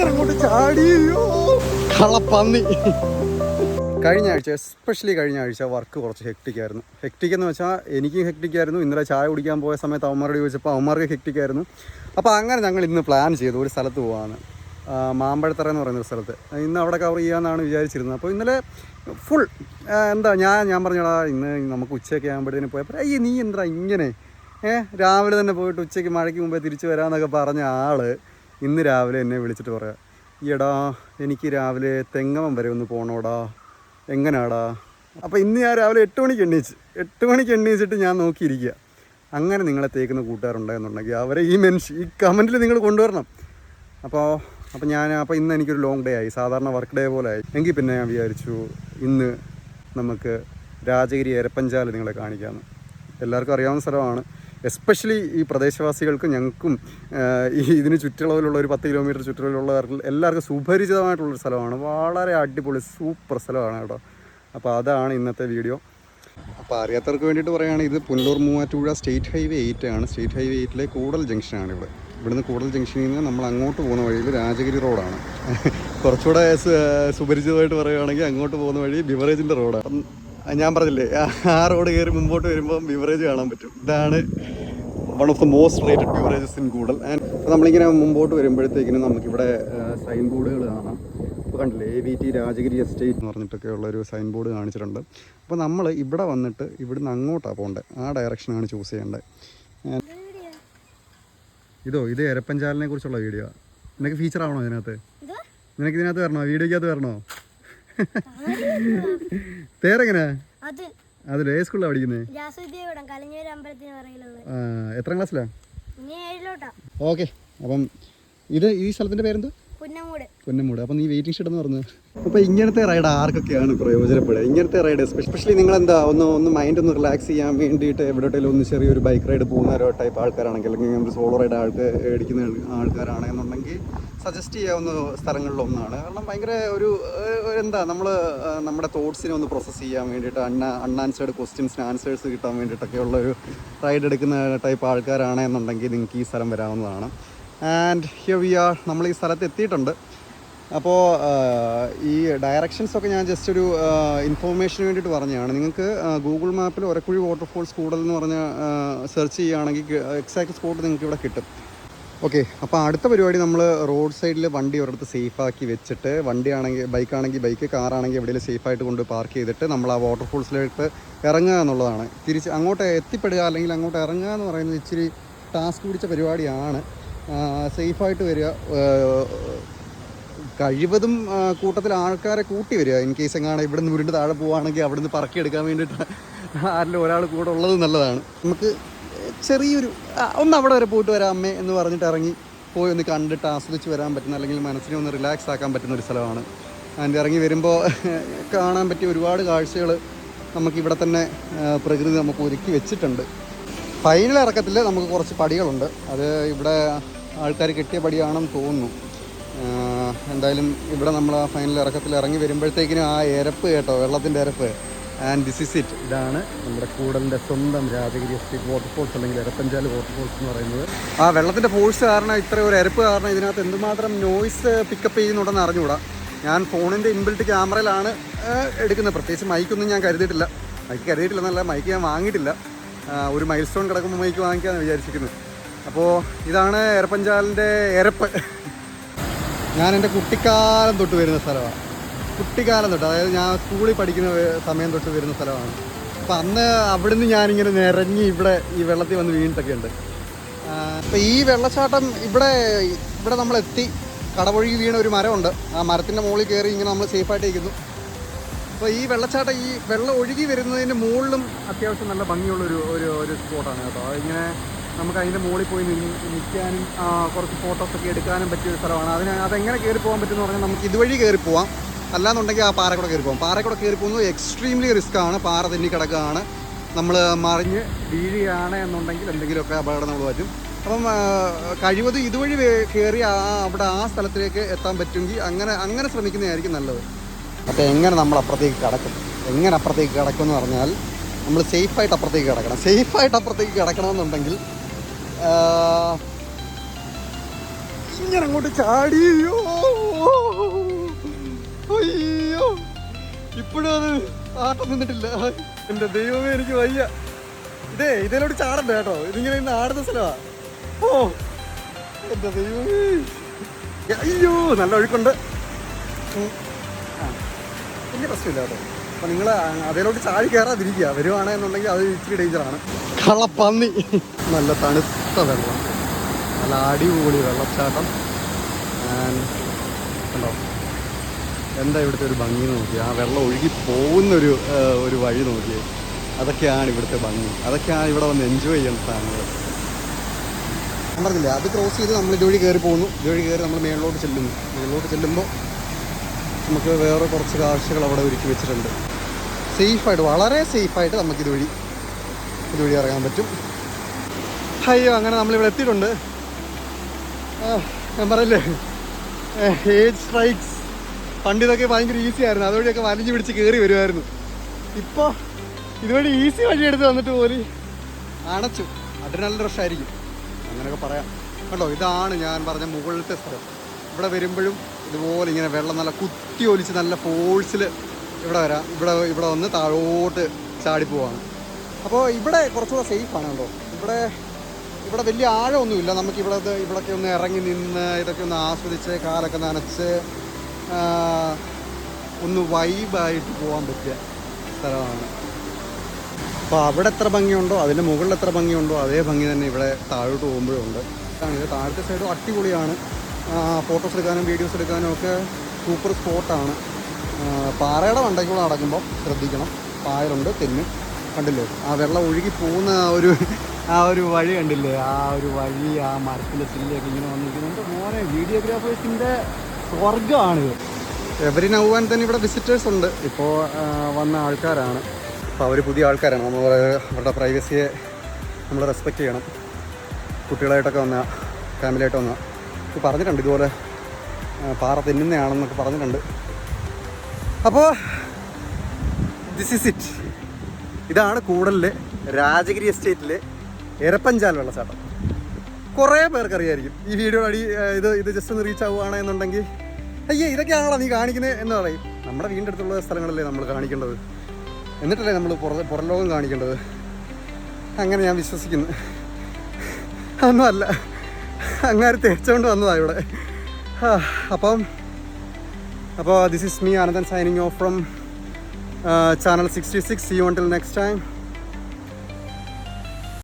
അങ്ങോട്ട് ചാടിയോ കളപ്പന്നി. കഴിഞ്ഞ ആഴ്ച, എസ്പെഷ്യലി കഴിഞ്ഞ ആഴ്ച വർക്ക് കുറച്ച് ഹെക്ടിക്കായിരുന്നു. ഹെക്ടിക് എന്ന് വെച്ചാൽ എനിക്ക് ഹെക്ടിക്കായിരുന്നു. ഇന്നലെ ചായ കുടിക്കാൻ പോയ സമയത്ത് അവന്മാരോട് ചോദിച്ചപ്പോൾ അവന്മാർക്ക് ഹെക്ടിക്കായിരുന്നു. അപ്പോൾ അങ്ങനെ ഞങ്ങൾ ഇന്ന് പ്ലാൻ ചെയ്തു ഒരു സ്ഥലത്ത് പോകാമെന്ന്. മാമ്പഴത്തറ എന്ന് പറയുന്നൊരു സ്ഥലത്ത്. ഇന്ന് അവിടെ കവർ ചെയ്യാമെന്നാണ് വിചാരിച്ചിരുന്നത്. അപ്പോൾ ഇന്നലെ ഫുൾ ഞാൻ പറഞ്ഞോടാ ഇന്ന് നമുക്ക് ഉച്ചയൊക്കെ ആകുമ്പോഴത്തേന് പോയപ്പോൾ നീ എന്താ ഇങ്ങനെ രാവിലെ തന്നെ പോയിട്ട് ഉച്ചയ്ക്ക് മഴയ്ക്ക് മുമ്പേ തിരിച്ചു വരാമെന്നൊക്കെ പറഞ്ഞ ആൾ ഇന്ന് രാവിലെ എന്നെ വിളിച്ചിട്ട് പറയാം, ഈടാ എനിക്ക് രാവിലെ തെങ്ങമം വരെ ഒന്ന് പോകണോടാ, എങ്ങനെയാടാ. അപ്പോൾ ഇന്ന് ഞാൻ രാവിലെ 8 മണിക്ക് എണ്ണീച്ചിട്ട് ഞാൻ നോക്കിയിരിക്കുക. അങ്ങനെ നിങ്ങളെ തേക്കുന്ന കൂട്ടുകാരുണ്ടെന്നുണ്ടെങ്കിൽ അവരെ ഈ കമൻറ്റിൽ നിങ്ങൾ കൊണ്ടുവരണം. അപ്പോൾ ഇന്ന് എനിക്കൊരു ലോങ് ഡേ ആയി, സാധാരണ വർക്ക് ഡേ പോലെ ആയി. എങ്കിൽ പിന്നെ ഞാൻ വിചാരിച്ചു ഇന്ന് നമുക്ക് രാജഗിരി എരപ്പഞ്ചാൽ നിങ്ങളെ കാണിക്കാമെന്ന്. എല്ലാവർക്കും അറിയാവുന്ന സ്ഥലമാണ്. എസ്പെഷ്യലി ഈ പ്രദേശവാസികൾക്കും ഞങ്ങൾക്കും ഇതിന് ചുറ്റളവിലുള്ള ഒരു 10 കിലോമീറ്റർ ചുറ്റളവിലുള്ളവർക്ക് എല്ലാവർക്കും സുപരിചിതമായിട്ടുള്ളൊരു സ്ഥലമാണ്. വളരെ അടിപൊളി സൂപ്പർ സ്ഥലമാണ് കേട്ടോ. അപ്പോൾ അതാണ് ഇന്നത്തെ വീഡിയോ. അപ്പോൾ അറിയാത്തവർക്ക് വേണ്ടിയിട്ട് പറയുകയാണ്, ഇത് പുനലൂർ മൂവാറ്റുപുഴ സ്റ്റേറ്റ് ഹൈവേ 8 ആണ്. സ്റ്റേറ്റ് ഹൈവേ 8 കൂടൽ ജംഗ്ഷനാണ് ഇവിടുന്ന് കൂടൽ ജംഗ്ഷനിൽ നിന്ന് നമ്മൾ അങ്ങോട്ട് പോകുന്ന വഴിയിൽ രാജഗിരി റോഡാണ്. കുറച്ചുകൂടെ സുപരിചിതമായിട്ട് പറയുകയാണെങ്കിൽ അങ്ങോട്ട് പോകുന്ന വഴി ബിവറേജിൻ്റെ റോഡാണ്. ഞാൻ പറഞ്ഞില്ലേ, ആ റോഡ് കയറി മുമ്പോട്ട് വരുമ്പോൾ ബിവറേജ് കാണാൻ പറ്റും. ഇതാണ് one of the most related beverages in Koodal. And നമ്മളിങ്ങനെ മുമ്പോട്ട് വരുമ്പോഴത്തേക്കിനും നമുക്കിവിടെ സൈൻ ബോർഡുകൾ കാണാം. ഇപ്പോൾ കണ്ടില്ലേ, AVT രാജഗിരി എസ്റ്റേറ്റ് എന്ന് പറഞ്ഞിട്ടൊക്കെ ഉള്ളൊരു സൈൻ ബോർഡ് കാണിച്ചിട്ടുണ്ട്. അപ്പോൾ നമ്മൾ ഇവിടെ വന്നിട്ട് ഇവിടുന്ന് അങ്ങോട്ടാണ് പോകേണ്ടത്. ആ ഡയറക്ഷനാണ് ചൂസ് ചെയ്യേണ്ടത്. ഇത് എരപ്പഞ്ചാലിനെ കുറിച്ചുള്ള വീഡിയോ. നിനക്ക് ഫീച്ചർ ആവണോ ഇതിനകത്ത്? നിനക്ക് ഇതിനകത്ത് വരണോ? വീഡിയോക്കകത്ത് വരണോ? പേരെങ്ങനെയാ? അതിൽ ഏത് സ്കൂളിലാണ് പഠിക്കുന്നത്? എത്രാം ക്ലാസ്സിലാ? ഓക്കെ. അപ്പം ഈ സ്ഥലത്തിന്റെ പേരെന്ത്? പുന്നമൂട്. അപ്പം നീ വെയിറ്റിംഗ് ഷെഡ് എന്ന് പറഞ്ഞു. അപ്പോൾ ഇങ്ങനത്തെ റൈഡ് ആർക്കൊക്കെയാണ് പ്രയോജനപ്പെടുക? ഇങ്ങനത്തെ റൈഡ് എസ്പെഷ്യലി നിങ്ങളെന്താ ഒന്ന് മൈൻഡ് ഒന്ന് റിലാക്സ് ചെയ്യാൻ വേണ്ടിയിട്ട് എവിടെയെങ്കിലും ഒന്ന് ചെറിയൊരു ബൈക്ക് റൈഡ് പോകുന്ന ഒരു ടൈപ്പ് ആൾക്കാരാണെങ്കിൽ, അല്ലെങ്കിൽ ഒരു സോളോ റൈഡ് എടുക്കുന്ന ആൾക്കാരാണെന്നുണ്ടെങ്കിൽ സജസ്റ്റ് ചെയ്യാവുന്ന സ്ഥലങ്ങളിലൊന്നാണ്. കാരണം ഭയങ്കര നമ്മുടെ തോട്ട്സിനെ ഒന്ന് പ്രോസസ്സ് ചെയ്യാൻ വേണ്ടിയിട്ട് അൺആൻസേർഡ് ക്വസ്റ്റ്യൻസിന് ആൻസേഴ്സ് കിട്ടാൻ വേണ്ടിയിട്ടൊക്കെയുള്ള ഒരു റൈഡ് എടുക്കുന്ന ടൈപ്പ് ആൾക്കാരാണെന്നുണ്ടെങ്കിൽ നിങ്ങൾക്ക് ഈ സ്ഥലം വരാവുന്നതാണ്. And here we are. നമ്മൾ ഈ സ്ഥലത്ത് എത്തിയിട്ടുണ്ട്. അപ്പോൾ ഈ ഡയറക്ഷൻസൊക്കെ ഞാൻ ജസ്റ്റ് ഒരു ഇൻഫോർമേഷന് വേണ്ടിയിട്ട് പറഞ്ഞതാണ്. നിങ്ങൾക്ക് ഗൂഗിൾ മാപ്പിൽ ഒരക്കുഴി വാട്ടർഫോൾസ് കൂടൽ എന്ന് പറഞ്ഞ സെർച്ച് ചെയ്യുകയാണെങ്കിൽ എക്സാക്റ്റ് സ്പോട്ട് നിങ്ങൾക്ക് ഇവിടെ കിട്ടും. ഓക്കെ. അപ്പോൾ അടുത്ത പരിപാടി, നമ്മൾ റോഡ് സൈഡിൽ വണ്ടി ഒരിടത്ത് സേഫാക്കി വെച്ചിട്ട്, ബൈക്കാണെങ്കിൽ ബൈക്ക്, കാറാണെങ്കിൽ എവിടെയെങ്കിലും സേഫായിട്ട് കൊണ്ട് പാർക്ക് ചെയ്തിട്ട് നമ്മൾ ആ വാട്ടർഫോൾസിലേക്ക് ഇറങ്ങുക എന്നുള്ളതാണ്. അങ്ങോട്ട് എത്തിപ്പെടുക അല്ലെങ്കിൽ അങ്ങോട്ട് ഇറങ്ങുക എന്ന് പറയുന്നത് ഇച്ചിരി ടാസ്ക് പിടിച്ച പരിപാടിയാണ്. സേഫായിട്ട് വരിക, കഴിവതും കൂട്ടത്തിൽ ആൾക്കാരെ കൂട്ടി വരിക. ഇൻ കേസ് എങ്ങാണ് ഇവിടുന്ന് ഉരുണ്ട് താഴെ പോവുകയാണെങ്കിൽ അവിടുന്ന് പറക്കിയെടുക്കാൻ വേണ്ടിയിട്ട് ആരെങ്കിലും ഒരാൾ കൂടെ ഉള്ളത് നല്ലതാണ്. നമുക്ക് ചെറിയൊരു അവിടെ വരെ പോയിട്ട് വരാം അമ്മേ എന്ന് പറഞ്ഞിട്ട് ഇറങ്ങി പോയി ഒന്ന് കണ്ടിട്ട് ആസ്വദിച്ച് വരാൻ പറ്റുന്ന, അല്ലെങ്കിൽ മനസ്സിനെ ഒന്ന് റിലാക്സ് ആക്കാൻ പറ്റുന്ന ഒരു സ്ഥലമാണ്. അതിൻ്റെ ഇറങ്ങി വരുമ്പോൾ കാണാൻ പറ്റിയ ഒരുപാട് കാഴ്ചകൾ നമുക്കിവിടെ തന്നെ പ്രകൃതി നമുക്ക് ഒരുക്കി വെച്ചിട്ടുണ്ട്. ഫൈനൽ ഇറക്കത്തിൽ നമുക്ക് കുറച്ച് പടികളുണ്ട്. അത് ഇവിടെ ആൾക്കാർ കെട്ടിയ പടിയാണെന്ന് തോന്നുന്നു. എന്തായാലും ഇവിടെ നമ്മൾ ആ ഫൈനൽ ഇറക്കത്തിൽ ഇറങ്ങി വരുമ്പോഴത്തേക്കിനും ആ എരപ്പ് കേട്ടോ, വെള്ളത്തിൻ്റെ എരപ്പ്. And this is it. ഇതാണ് നമ്മുടെ കൂടലിൻ്റെ സ്വന്തം രാജഗിരി എസ്റ്റേറ്റ് വാട്ടർഫോൾസ്, അല്ലെങ്കിൽ എരപ്പഞ്ചാൽ വാട്ടർഫോൾസ് എന്ന് പറയുന്നത്. ആ വെള്ളത്തിൻ്റെ ഫോഴ്സ് കാരണം, ഇത്ര ഒരു എരപ്പ് കാരണം ഇതിനകത്ത് എന്തുമാത്രം നോയ്സ് പിക്കപ്പ് ചെയ്യുന്നുണ്ടെന്ന് അറിഞ്ഞുകൂടാ. ഞാൻ ഫോണിൻ്റെ ഇൻബിൽറ്റ് ക്യാമറയിലാണ് എടുക്കുന്നത്. പ്രത്യേകിച്ച് മൈക്കൊന്നും ഞാൻ കരുതിയിട്ടില്ല എന്നല്ല, മൈക്ക് ഞാൻ വാങ്ങിയിട്ടില്ല. ഒരു മൈൽ സ്റ്റോൺ കിടക്കുമ്പോൾ മൈക്ക് വാങ്ങിക്കാമെന്ന് വിചാരിച്ചിരിക്കുന്നത്. അപ്പോൾ ഇതാണ് എരപ്പഞ്ചാലിൻ്റെ എരപ്പ്. ഞാൻ എൻ്റെ കുട്ടിക്കാലം തൊട്ട് വരുന്ന സ്ഥലമാണ്. അതായത് ഞാൻ സ്കൂളിൽ പഠിക്കുന്ന സമയം തൊട്ട് വരുന്ന സ്ഥലമാണ്. അപ്പോൾ അന്ന് അവിടുന്ന് ഞാനിങ്ങനെ നിറഞ്ഞ് ഇവിടെ ഈ വെള്ളത്തിൽ വന്ന് വീണിട്ടൊക്കെ ഉണ്ട്. അപ്പോൾ ഈ വെള്ളച്ചാട്ടം ഇവിടെ നമ്മളെത്തി. കടപൊഴുകി വീണ ഒരു മരമുണ്ട്. ആ മരത്തിൻ്റെ മുകളിൽ കയറി ഇങ്ങനെ നമ്മൾ സേഫായിട്ട് ഇരിക്കുന്നു. അപ്പോൾ ഈ വെള്ളച്ചാട്ടം, ഈ വെള്ളം ഒഴുകി വരുന്നതിൻ്റെ മുകളിലും അത്യാവശ്യം നല്ല ഭംഗിയുള്ളൊരു സ്പോട്ടാണ് കേട്ടോ. ഇങ്ങനെ നമുക്ക് അതിൻ്റെ മുകളിൽ പോയി നിൽക്കാനും കുറച്ച് ഫോട്ടോസൊക്കെ എടുക്കാനും പറ്റിയൊരു സ്ഥലമാണ്. അതെങ്ങനെ കയറി പോകാൻ പറ്റുമെന്ന് പറഞ്ഞാൽ നമുക്ക് ഇതുവഴി കയറി പോവാം. അല്ലാന്നുണ്ടെങ്കിൽ ആ പാറക്കൂടെ കയറി പോകാം. പാറക്കൂടെ കയറി പോകുന്നത് എക്സ്ട്രീംലി റിസ്ക്കാണ്. പാറ തെന്നി കിടക്കുകയാണ്. നമ്മൾ മറിഞ്ഞ് വീഴുകയാണ് എന്നുണ്ടെങ്കിൽ എന്തെങ്കിലുമൊക്കെ അപകടങ്ങൾ പറ്റും. അപ്പം കഴിവതും ഇതുവഴി കയറി അവിടെ ആ സ്ഥലത്തിലേക്ക് എത്താൻ പറ്റുമെങ്കിൽ അങ്ങനെ ശ്രമിക്കുന്നതായിരിക്കും നല്ലത്. അപ്പോൾ എങ്ങനെ നമ്മൾ അപ്പുറത്തേക്ക് കിടക്കും എന്ന് പറഞ്ഞാൽ, നമ്മൾ സേഫായിട്ട് അപ്പുറത്തേക്ക് കിടക്കണമെന്നുണ്ടെങ്കിൽ ഇങ്ങനെ അങ്ങോട്ട് ചാടിയോ. അയ്യോ ഇപ്പോഴും അത് ആട്ടം നിന്നിട്ടില്ല. എൻ്റെ ദൈവമേ എനിക്ക് വയ്യ. ഇതിലോട്ട് ചാടണ്ട കേട്ടോ, ഇതിങ്ങനെ ഇന്ന് ആടുന്ന സ്ഥലമാ. ഓ എൻ്റെ ദൈവമേ, അയ്യോ നല്ല ഒഴുക്കുണ്ട്. വലിയ പ്രശ്നമില്ല കേട്ടോ. അപ്പം നിങ്ങൾ അതിലോട്ട് ചാടി കയറാതിരിക്കുക. വരുവാണെന്നുണ്ടെങ്കിൽ അത് ഇച്ചിരി ഡേഞ്ചറാണ്. കളപ്പന്നി. നല്ല തണുത്ത വെള്ളം, നല്ല അടിപൊളി വെള്ളച്ചാട്ടം. കണ്ടോ എന്താ ഇവിടുത്തെ ഒരു ഭംഗി നോക്കി. ആ വെള്ളം ഒഴുകി പോകുന്നൊരു ഒരു വഴി നോക്കി. അതൊക്കെയാണ് ഇവിടുത്തെ ഭംഗി. അതൊക്കെയാണ് ഇവിടെ വന്ന് എൻജോയ് ചെയ്യുന്ന സാധനങ്ങൾ. ഞാൻ പറഞ്ഞില്ലേ, അത് ക്രോസ് ചെയ്ത് നമ്മൾ ഇതുവഴി കയറി പോകുന്നു. ഇതുവഴി കയറി നമ്മൾ മേളിലോട്ട് ചെല്ലുന്നു. മേളിലോട്ട് ചെല്ലുമ്പോൾ നമുക്ക് വേറെ കുറച്ച് കാഴ്ചകൾ അവിടെ ഒരുക്കി വെച്ചിട്ടുണ്ട്. സേഫായിട്ട്, വളരെ സേഫായിട്ട് നമുക്ക് ഇതുവഴി ഇറങ്ങാൻ പറ്റും. അയ്യോ അങ്ങനെ നമ്മളിവിടെ എത്തിയിട്ടുണ്ട്. ഞാൻ പറയില്ലേ, ഏജ് സ്ട്രൈക്സ്. പണ്ട് ഇതൊക്കെ ഭയങ്കര ഈസി ആയിരുന്നു, അതുവഴിയൊക്കെ വലിഞ്ഞു പിടിച്ച് കയറി വരുമായിരുന്നു. ഇപ്പോൾ ഇതുവഴി ഈസി വഴി എടുത്ത് വന്നിട്ട് പോലും അടച്ചു. അഡ്രിനലിൻ റഷായിരിക്കും, അങ്ങനെയൊക്കെ പറയാം. കണ്ടോ, ഇതാണ് ഞാൻ പറഞ്ഞ മുകളിലത്തെ സ്ഥലം. ഇവിടെ വരുമ്പോഴും ഇതുപോലെ ഇങ്ങനെ വെള്ളം നല്ല കുത്തി ഒലിച്ച് നല്ല ഫോഴ്സിൽ ഇവിടെ വരാം. ഇവിടെ വന്ന് താഴോട്ട് ചാടിപ്പോവാണ്. അപ്പോൾ ഇവിടെ കുറച്ചുകൂടെ സേഫാണ്. കേട്ടോ, ഇവിടെ വലിയ ആഴമൊന്നുമില്ല. നമുക്ക് ഇവിടെയൊക്കെ ഒന്ന് ഇറങ്ങി നിന്ന് ഇതൊക്കെ ഒന്ന് ആസ്വദിച്ച് കാലൊക്കെ നനച്ച് ഒന്ന് വൈബായിട്ട് പോകാൻ പറ്റിയ സ്ഥലമാണ്. അപ്പോൾ അവിടെ എത്ര ഭംഗിയുണ്ടോ അതിൻ്റെ മുകളിൽ എത്ര ഭംഗിയുണ്ടോ അതേ ഭംഗി തന്നെ ഇവിടെ താഴോട്ട് പോകുമ്പോഴും ഉണ്ട്. ഇത് താഴത്തെ സൈഡും അടിപൊളിയാണ്. ഫോട്ടോസ് എടുക്കാനും വീഡിയോസ് എടുക്കാനും ഒക്കെ സൂപ്പർ സ്പോട്ടാണ്. പാറയുടെ മണ്ടയ്ക്കൂടെ നടക്കുമ്പോൾ ശ്രദ്ധിക്കണം, പായലുണ്ട്, തെന്നും. കണ്ടില്ലേ ആ വെള്ളം ഒഴുകി പോകുന്ന ആ ഒരു വഴി കണ്ടില്ലേ, ആ ഒരു വഴി, ആ മരത്തിൻ്റെ ചില്ലയൊക്കെ ഇങ്ങനെ വന്നിരിക്കുന്നുണ്ട്. മോനെ വീഡിയോഗ്രാഫേഴ്സിൻ്റെ സ്വർഗ്ഗമാണിത്. എവരി നൗ ആൻഡ് തന്നെ ഇവിടെ വിസിറ്റേഴ്സ് ഉണ്ട്. ഇപ്പോൾ വന്ന ആൾക്കാരാണ്. അപ്പോൾ അവർ പുതിയ ആൾക്കാരാണ്. നമ്മൾ അവരുടെ പ്രൈവസിയെ നമ്മൾ റെസ്പെക്റ്റ് ചെയ്യണം. കുട്ടികളായിട്ടൊക്കെ വന്ന, ഫാമിലിയായിട്ട് വന്ന പറഞ്ഞിട്ടുണ്ട്, ഇതുപോലെ പാറ തിന്നുന്നതാണെന്നൊക്കെ പറഞ്ഞിട്ടുണ്ട്. അപ്പോൾ ദിസ് ഈസ് ഇറ്റ്. ഇതാണ് കൂടലിലെ രാജഗിരി എസ്റ്റേറ്റിലെ എരപ്പഞ്ചാൽ വെള്ളച്ചാട്ടം. കുറേ പേർക്കറിയായിരിക്കും ഈ വീഡിയോ ഇത് ജസ്റ്റ് ഒന്ന് റീച്ച് ആവുകയാണെന്നുണ്ടെങ്കിൽ അയ്യേ ഇതൊക്കെയാണല്ലോ നീ കാണിക്കുന്നത് എന്ന് പറയും. നമ്മുടെ വീടിൻ്റെ അടുത്തുള്ള സ്ഥലങ്ങളല്ലേ നമ്മൾ കാണിക്കേണ്ടത്, എന്നിട്ടല്ലേ നമ്മൾ പുറം ലോകം കാണിക്കേണ്ടത്. അങ്ങനെ ഞാൻ വിശ്വസിക്കുന്നു. ഒന്നുമല്ല, അങ്ങനെ തേച്ചുകൊണ്ട് വന്നതാണ് ഇവിടെ. അപ്പോൾ this is me Ananthan signing off from channel 66. See you until next time.